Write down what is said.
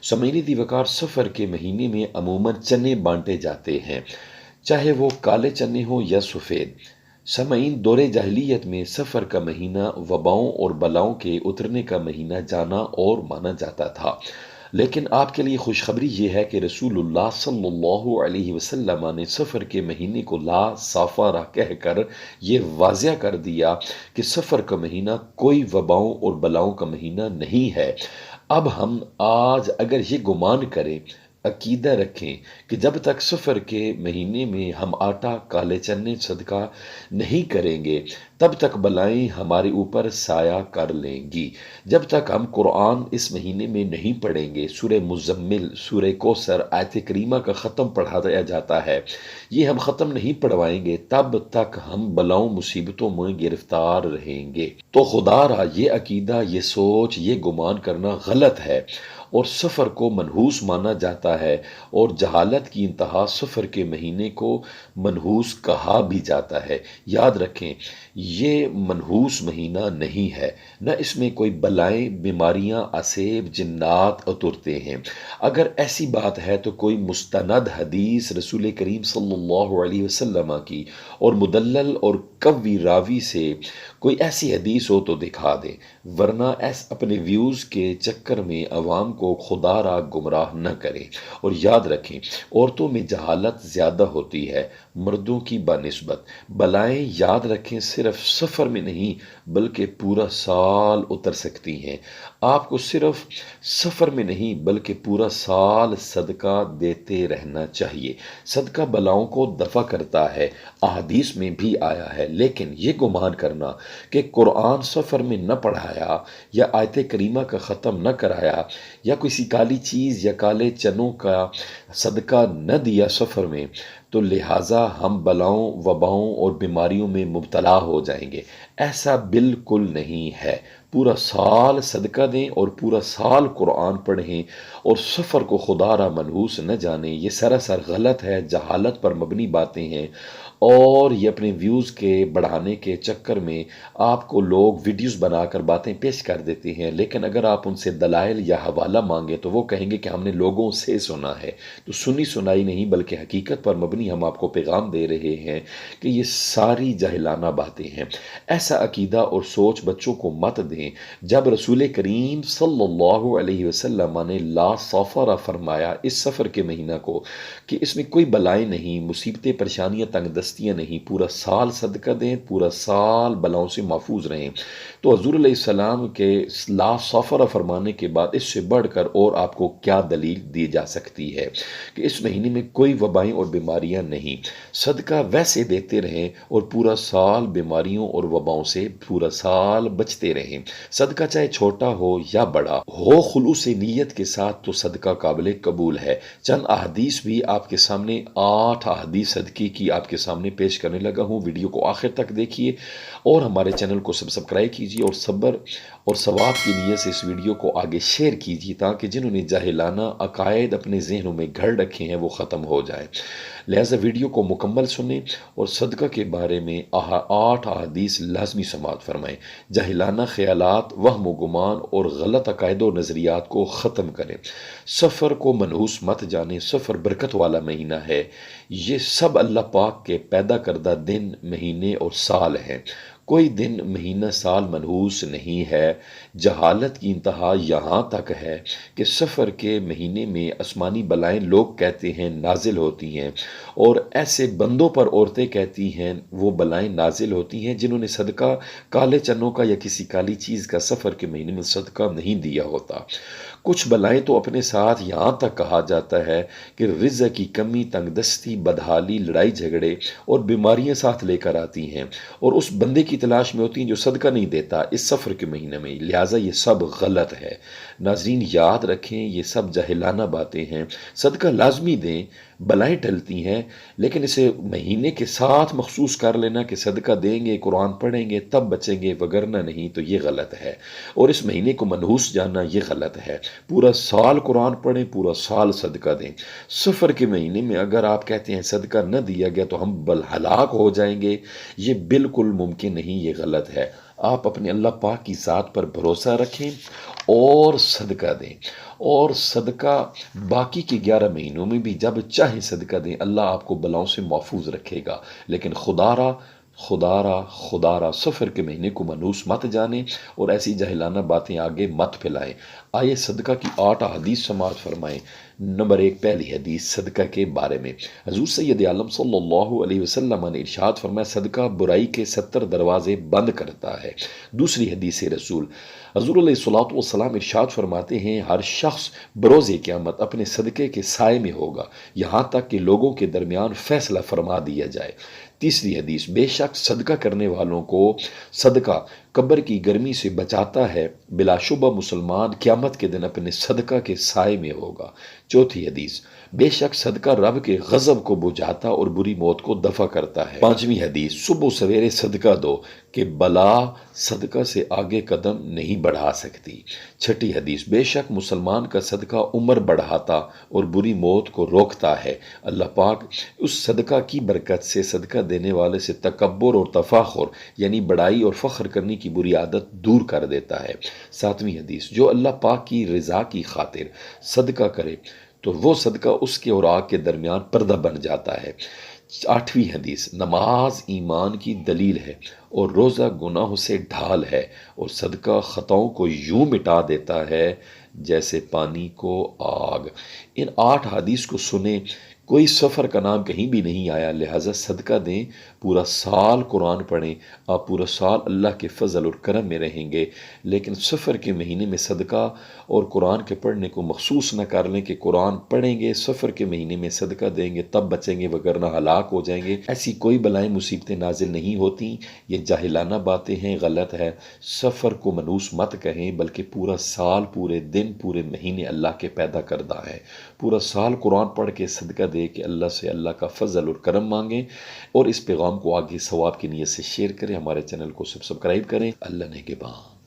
سامعین دی وقار، سفر کے مہینے میں عموماً چنے بانٹے جاتے ہیں، چاہے وہ کالے چنے ہوں یا سفید۔ سامعین، دور جاہلیت میں سفر کا مہینہ وباؤں اور بلاؤں کے اترنے کا مہینہ جانا اور مانا جاتا تھا، لیکن آپ کے لیے خوشخبری یہ ہے کہ رسول اللہ صلی اللہ علیہ وسلم نے سفر کے مہینے کو لا صافارہ کہہ کر یہ واضح کر دیا کہ سفر کا مہینہ کوئی وباؤں اور بلاؤں کا مہینہ نہیں ہے۔ اب ہم آج اگر یہ گمان کریں، عقیدہ رکھیں کہ جب تک سفر کے مہینے میں ہم آٹا کالے چنے صدقہ نہیں کریں گے، تب تک بلائیں ہمارے اوپر سایہ کر لیں گی۔ جب تک ہم قرآن اس مہینے میں نہیں پڑھیں گے، سورہ مزمل، سورہ کوثر، آیت کریمہ کا ختم پڑھایا جاتا ہے، یہ ہم ختم نہیں پڑھوائیں گے، تب تک ہم بلاؤں مصیبتوں میں گرفتار رہیں گے۔ تو خدا را یہ عقیدہ، یہ سوچ، یہ گمان کرنا غلط ہے اور سفر کو منحوس مانا جاتا ہے، اور جہالت کی انتہا سفر کے مہینے کو منحوس کہا بھی جاتا ہے۔ یاد رکھیں، یہ منحوس مہینہ نہیں ہے، نہ اس میں کوئی بلائیں، بیماریاں، اسیب، جنات اترتے ہیں۔ اگر ایسی بات ہے تو کوئی مستند حدیث رسول کریم صلی اللہ علیہ وسلم کی اور مدلل اور قوی راوی سے کوئی ایسی حدیث ہو تو دکھا دیں، ورنہ اپنے ویوز کے چکر میں عوام کو خدا را گمراہ نہ کریں۔ اور یاد رکھیں، عورتوں میں جہالت زیادہ ہوتی ہے مردوں کی بنسبت۔ بلائیں یاد رکھیں صرف سفر میں نہیں بلکہ پورا سال اتر سکتی ہیں۔ آپ کو صرف سفر میں نہیں بلکہ پورا سال صدقہ دیتے رہنا چاہیے۔ صدقہ بلاؤں کو دفع کرتا ہے، احادیث میں بھی آیا ہے، لیکن یہ گمان کرنا کہ قرآن سفر میں نہ پڑھایا یا آیت کریمہ کا ختم نہ کرایا یا کسی کالی چیز یا کالے چنوں کا صدقہ نہ دیا سفر میں، تو لہٰذا ہم بلاؤں، وباؤں اور بیماریوں میں مبتلا ہو جائیں گے، ایسا بالکل نہیں ہے۔ پورا سال صدقہ دیں اور پورا سال قرآن پڑھیں اور سفر کو خدا را منحوس نہ جانیں۔ یہ سراسر غلط ہے، جہالت پر مبنی باتیں ہیں، اور یہ اپنے ویوز کے بڑھانے کے چکر میں آپ کو لوگ ویڈیوز بنا کر باتیں پیش کر دیتے ہیں، لیکن اگر آپ ان سے دلائل یا حوالہ مانگیں تو وہ کہیں گے کہ ہم نے لوگوں سے سنا ہے۔ تو سنی سنائی نہیں بلکہ حقیقت پر مبنی ہم آپ کو پیغام دے رہے ہیں کہ یہ ساری جاہلانہ باتیں ہیں۔ ایسا عقیدہ اور سوچ بچوں کو مت دیں۔ جب رسول کریم صلی اللہ علیہ وسلم نے لا صافرہ فرمایا اس سفر کے مہینہ کو کہ اس میں کوئی بلائیں نہیں، مصیبتیں، پریشانیاں، تنگ دستیاں نہیں، پورا سال صدقہ دیں، پورا سال بلاؤں سے محفوظ رہیں، تو حضور علیہ السلام کے لا صافرہ فرمانے کے بعد اس سے بڑھ کر اور آپ کو کیا دلیل دی جا سکتی ہے کہ اس مہینے میں کوئی وبائیں اور بیماریاں نہیں۔ صدقہ ویسے دیتے رہیں اور پورا سال بیماریوں اور وباؤں سے پورا سال بچتے رہیں۔ صدقہ چاہے چھوٹا ہو یا بڑا ہو، خلوص نیت کے ساتھ تو صدقہ قابل قبول ہے۔ چند احادیث بھی آپ کے سامنے، 8 احادیث صدقے کی آپ کے سامنے پیش کرنے لگا ہوں۔ ویڈیو کو آخر تک دیکھیے اور ہمارے چینل کو سبسکرائب کیجیے، اور صبر اور ثواب کی نیت سے اس ویڈیو کو آگے شیئر کیجیے تاکہ جنہوں نے جاہلانہ عقائد اپنے ذہنوں میں گھڑ رکھے ہیں وہ ختم ہو جائیں۔ لہٰذا ویڈیو کو مکمل سنیں اور صدقہ کے بارے میں 8 احادیث لازمی سماعت فرمائیں۔ جاہلانہ خیالات، وہم و گمان اور غلط عقائد و نظریات کو ختم کریں۔ سفر کو منحوس مت جانیں، سفر برکت والا مہینہ ہے۔ یہ سب اللہ پاک کے پیدا کردہ دن، مہینے اور سال ہیں۔ کوئی دن، مہینہ، سال منحوس نہیں ہے۔ جہالت کی انتہا یہاں تک ہے کہ سفر کے مہینے میں آسمانی بلائیں لوگ کہتے ہیں نازل ہوتی ہیں، اور ایسے بندوں پر عورتیں کہتی ہیں وہ بلائیں نازل ہوتی ہیں جنہوں نے صدقہ کالے چنوں کا یا کسی کالی چیز کا سفر کے مہینے میں صدقہ نہیں دیا ہوتا۔ کچھ بلائیں تو اپنے ساتھ یہاں تک کہا جاتا ہے کہ رزق کی کمی، تنگ دستی، بدحالی، لڑائی جھگڑے اور بیماریاں ساتھ لے کر آتی ہیں، اور اس بندے کی تلاش میں ہوتی ہیں جو صدقہ نہیں دیتا اس سفر کے مہینے میں۔ لہٰذا یہ سب غلط ہے۔ ناظرین یاد رکھیں، یہ سب جاہلانہ باتیں ہیں۔ صدقہ لازمی دیں، بلائیں ٹلتی ہیں، لیکن اسے مہینے کے ساتھ مخصوص کر لینا کہ صدقہ دیں گے، قرآن پڑھیں گے تب بچیں گے، وگرنہ نہیں، تو یہ غلط ہے۔ اور اس مہینے کو منحوس جاننا یہ غلط ہے۔ پورا سال قرآن پڑھیں، پورا سال صدقہ دیں۔ سفر کے مہینے میں اگر آپ کہتے ہیں صدقہ نہ دیا گیا تو ہم بل ہلاک ہو جائیں گے، یہ بالکل ممکن نہیں، یہ غلط ہے۔ آپ اپنے اللہ پاک کی ذات پر بھروسہ رکھیں اور صدقہ دیں، اور صدقہ باقی کے 11 مہینوں میں بھی جب چاہیں صدقہ دیں، اللہ آپ کو بلاؤں سے محفوظ رکھے گا۔ لیکن خدا را سفر کے مہینے کو منحوس مت جانیں اور ایسی جاہلانہ باتیں آگے مت پھیلائیں۔ آئیے صدقہ کی 8 حدیث سماعت فرمائیں۔ نمبر 1، پہلی حدیث صدقہ کے بارے میں۔ حضور سید عالم صلی اللہ علیہ وسلم نے ارشاد فرمایا، صدقہ برائی کے 70 دروازے بند کرتا ہے۔ دوسری حدیث رسول، حضور علیہ الصلوۃ والسلام ارشاد فرماتے ہیں، ہر شخص بروز قیامت اپنے صدقے کے سائے میں ہوگا یہاں تک کہ لوگوں کے درمیان فیصلہ فرما دیا جائے۔ تیسری حدیث، بے شک صدقہ کرنے والوں کو صدقہ قبر کی گرمی سے بچاتا ہے، بلا شبہ مسلمان قیامت کے دن اپنے صدقہ کے سائے میں ہوگا۔ چوتھی حدیث، بے شک صدقہ رب کے غضب کو بجھاتا اور بری موت کو دفع کرتا ہے۔ پانچویں حدیث، صبح سویرے صدقہ دو کہ بلا صدقہ سے آگے قدم نہیں بڑھا سکتی۔ چھٹی حدیث، بے شک مسلمان کا صدقہ عمر بڑھاتا اور بری موت کو روکتا ہے۔ اللہ پاک اس صدقہ کی برکت سے صدقہ دینے والے سے تکبر اور تفاخر یعنی بڑائی اور فخر کرنے کی بری عادت دور کر دیتا ہے۔ ساتویں حدیث، جو اللہ پاک کی رضا کی خاطر صدقہ کرے تو وہ صدقہ اس کے اور آگ کے درمیان پردہ بن جاتا ہے۔ آٹھویں حدیث، نماز ایمان کی دلیل ہے اور روزہ گناہوں سے ڈھال ہے اور صدقہ خطاؤں کو یوں مٹا دیتا ہے جیسے پانی کو آگ۔ ان 8 حدیث کو سنیں، کوئی سفر کا نام کہیں بھی نہیں آیا، لہٰذا صدقہ دیں، پورا سال قرآن پڑھیں، آپ پورا سال اللہ کے فضل اور کرم میں رہیں گے۔ لیکن سفر کے مہینے میں صدقہ اور قرآن کے پڑھنے کو مخصوص نہ کر لیں کہ قرآن پڑھیں گے، سفر کے مہینے میں صدقہ دیں گے تب بچیں گے وگرنہ ہلاک ہو جائیں گے۔ ایسی کوئی بلائیں مصیبتیں نازل نہیں ہوتی، یہ جاہلانہ باتیں ہیں، غلط ہے۔ سفر کو منحوس مت کہیں، بلکہ پورا سال، پورے دن، پورے مہینے اللہ کے پیدا کردہ ہے۔ پورا سال قرآن پڑھ کے صدقہ دے کہ اللہ سے اللہ کا فضل اور کرم مانگیں، اور اس پیغام کو آگے ثواب کی نیت سے شیئر کریں۔ ہمارے چینل کو سبسکرائب کریں۔ اللہ نگہبان۔